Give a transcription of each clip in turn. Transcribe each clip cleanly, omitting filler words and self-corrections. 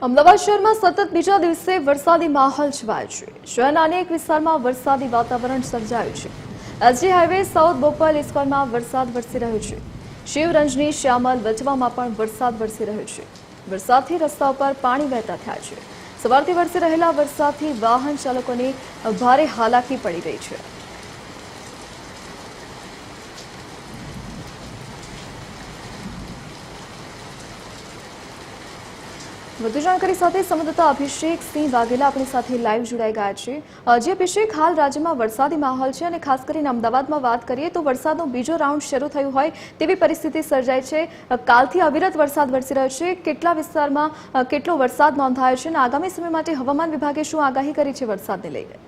અમદાવાદ શહેરમાં સતત બીજા દિવસે વરસાદી માહોલ છવાયો છે। શહેરના અનેક વિસ્તારમાં વરસાદી વાતાવરણ સર્જાયું છે। એસજી હાઈવે સાઉથ બોપલ ઇસ્કોનમાં વરસાદ વરસી રહ્યો છે। શિવરંજની શ્યામલ વચવામાં પણ વરસાદ વરસી રહ્યો છે। વરસાદથી રસ્તા પર પાણી વહેતા થયા છે। સવારથી વરસી રહેલા વરસાદથી વાહન ચાલકોને ભારે હાલાકી પડી રહી છે। વધુ જાણકારી સાથે સંવાદદાતા અભિષેક સિંહ વાઘેલા આપણી સાથે લાઈવ જોડાઈ ગયા છે। અભિષેક, હાલ રાજ્યમાં વરસાદી માહોલ છે અને ખાસ કરીને અમદાવાદમાં વાત કરીએ તો વરસાદનો બીજો રાઉન્ડ શરૂ થયું હોય તેવી પરિસ્થિતિ સર્જાઈ છે। કાલથી અવિરત વરસાદ વરસી રહ્યો છે। કેટલા વિસ્તારમાં કેટલો વરસાદ નોંધાયો છે અને આગામી સમય માટે હવામાન વિભાગે શું આગાહી કરી છે વરસાદને લઈને?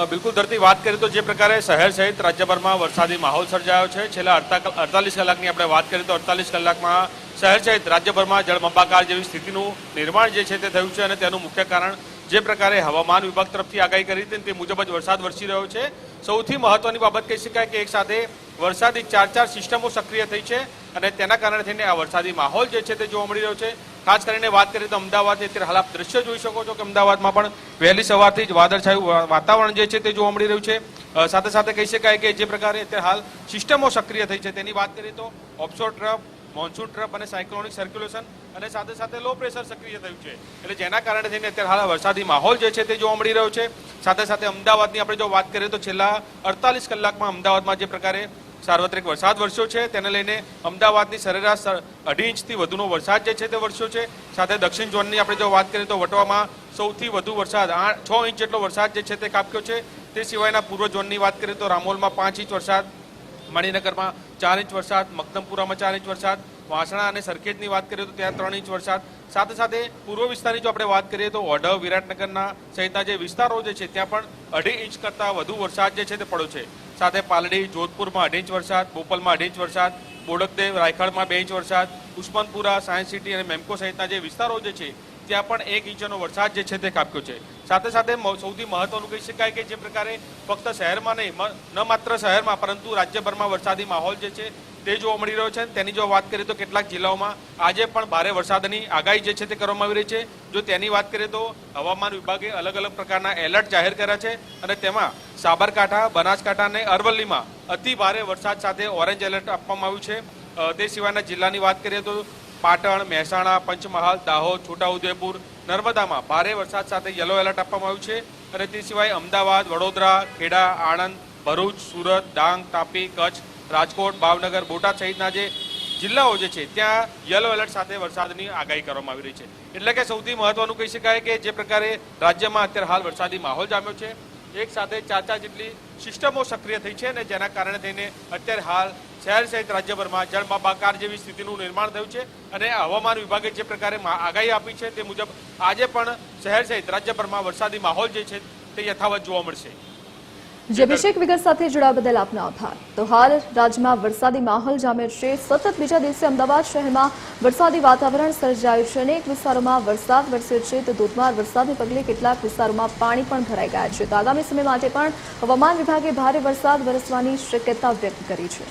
બિલકુલ ધરતી, વાત કરીએ તો જે પ્રકારે શહેર સહિત રાજ્યભરમાં વરસાદી માહોલ સર્જાયો છે। છેલ્લા 48 કલાકની આપણે વાત કરીએ તો 48 કલાકમાં શહેર સહિત રાજ્યભરમાં જળબંબાકાર જેવી સ્થિતિનું નિર્માણ જે છે તે થયું છે અને તેનું મુખ્ય કારણ જે પ્રકારે હવામાન વિભાગ તરફથી આગાહી કરી હતી તે મુજબ જ વરસાદ વરસી રહ્યો છે। સૌથી મહત્વની બાબત કહી શકાય કે એક સાથે વરસાદી ચાર સિસ્ટમો સક્રિય થઈ છે અને તેના કારણે થઈને આ વરસાદી માહોલ જે છે તે જોવા મળી રહ્યો છે। ખાસ કરીને વાત કરીએ તો અમદાવાદ અત્યારે હાલ આપ દ્રશ્ય જોઈ શકો છો કે અમદાવાદમાં પણ વહેલી સવારથી જ વાદળછાયું વાતાવરણ જે છે તે જોવા મળી રહ્યું છે। સાથે સાથે કહી શકાય કે જે પ્રકારે અત્યારે હાલ સિસ્ટમો સક્રિય થઈ છે તેની વાત કરીએ તો ઓફશોર ટ્રફ, મોન્સૂન ટ્રફ અને સાયક્લોનિક સર્ક્યુલેશન અને સાથે સાથે લો પ્રેશર સક્રિય થયું છે, એટલે જેના કારણે થઈને અત્યારે હાલ વરસાદી માહોલ જે છે તે જોવા મળી રહ્યો છે। સાથે સાથે અમદાવાદની આપણે જો વાત કરીએ તો છેલ્લા 48 કલાકમાં અમદાવાદમાં જે પ્રકારે સાર્વત્રિક વરસાદ વરસ્યો છે તેને લઈને અમદાવાદની સરેરાશ 2.5 ઇંચથી વધુનો વરસાદ જે છે તે વરસ્યો છે। સાથે દક્ષિણ ઝોનની આપણે જો વાત કરીએ તો વટવામાં સૌથી વધુ વરસાદ 6 ઇંચ જેટલો વરસાદ જે છે તે ખાબક્યો છે। તે સિવાયના પૂર્વ ઝોનની વાત કરીએ તો રામોલમાં 5 ઇંચ વરસાદ, મણિનગરમાં 4 ઇંચ વરસાદ, મક્તમપુરામાં 4 ઇંચ વરસાદ, વાસણા અને સરખેજની વાત કરીએ તો ત્યાં 3 ઇંચ વરસાદ। સાથે સાથે પૂર્વ વિસ્તારની જો આપણે વાત કરીએ તો ઓઢવ, વિરાટનગરના સહિતના જે વિસ્તારો જે છે ત્યાં પણ 2.5 ઇંચ કરતાં વધુ વરસાદ જે છે તે પડ્યો છે। સાથે પાલડી, જોધપુરમાં 2.5 ઇંચ વરસાદ, બોપલમાં 2.5 ઇંચ વરસાદ, બોડકદેવ, રાયખડમાં 2 ઇંચ વરસાદ, ઉસ્માનપુરા, સાયન્સ સિટી અને મેમકો સહિતના જે વિસ્તારો જે છે ત્યાં પણ 1 ઇંચનો વરસાદ જે છે તે ખાબક્યો છે। સાથે સાથે સૌથી મહત્વનું કહી શકાય કે જે પ્રકારે ફક્ત શહેરમાં નહીં, ન માત્ર શહેરમાં પરંતુ રાજ્યભરમાં વરસાદી માહોલ જે છે તે જોવા મળી રહ્યો છે। તેની જો વાત કરીએ તો કેટલાક જિલ્લાઓમાં આજે પણ ભારે વરસાદની આગાહી જે છે તે કરવામાં આવી રહી છે। જો તેની વાત કરીએ તો હવામાન વિભાગે અલગ અલગ પ્રકારના એલર્ટ જાહેર કર્યા છે અને તેમાં સાબરકાંઠા, બનાસકાંઠા અને અરવલ્લીમાં અતિ ભારે વરસાદ સાથે ઓરેન્જ એલર્ટ આપવામાં આવ્યું છે। તે સિવાયના જિલ્લાની વાત કરીએ તો પાટણ, મહેસાણા, પંચમહાલ, દાહોદ, છોટાઉદેપુર, નર્મદામાં ભારે વરસાદ સાથે યલો એલર્ટ આપવામાં આવ્યું છે અને તે સિવાય અમદાવાદ, વડોદરા, ખેડા, આણંદ, ભરૂચ, સુરત, ડાંગ, તાપી, કચ્છ, રાજકોટ, ભાવનગર, બોટાદ સહિતના જે જિલ્લાઓ જે છે ત્યાં યલો એલર્ટ સાથે વરસાદની આગાહી કરવામાં આવી રહી છે। એટલે કે સૌથી મહત્વનું કહી શકાય કે જે પ્રકારે રાજ્યમાં અત્યારે હાલ વરસાદી માહોલ જામ્યો છે, એક સાથે 4 જેટલી સિસ્ટમો સક્રિય થઈ છે અને જેના કારણે થઈને અત્યારે હાલ શહેર સહિત રાજ્યભરમાં જળબંબાકાર જેવી સ્થિતિનું નિર્માણ થયું છે અને હવામાન વિભાગે જે પ્રકારે આગાહી આપી છે તે મુજબ આજે પણ શહેર સહિત રાજ્યભરમાં વરસાદી માહોલ જે છે તે યથાવત જોવા મળશે। અભિષેક, વિગત સાથે જોડાવા બદલ આપનો આભાર। તો હાલ રાજ્યમાં વરસાદી માહોલ જામ્યો છે। સતત બીજા દિવસે અમદાવાદ શહેરમાં વરસાદી વાતાવરણ સર્જાયું છે। અનેક વિસ્તારોમાં વરસાદ વરસ્યો છે તો ધોધમાર વરસાદને પગલે કેટલાક વિસ્તારોમાં પાણી પણ ભરાઈ ગયા છે। તો આગામી સમય માટે પણ હવામાન વિભાગે ભારે વરસાદ વરસવાની શક્યતા વ્યક્ત કરી છે।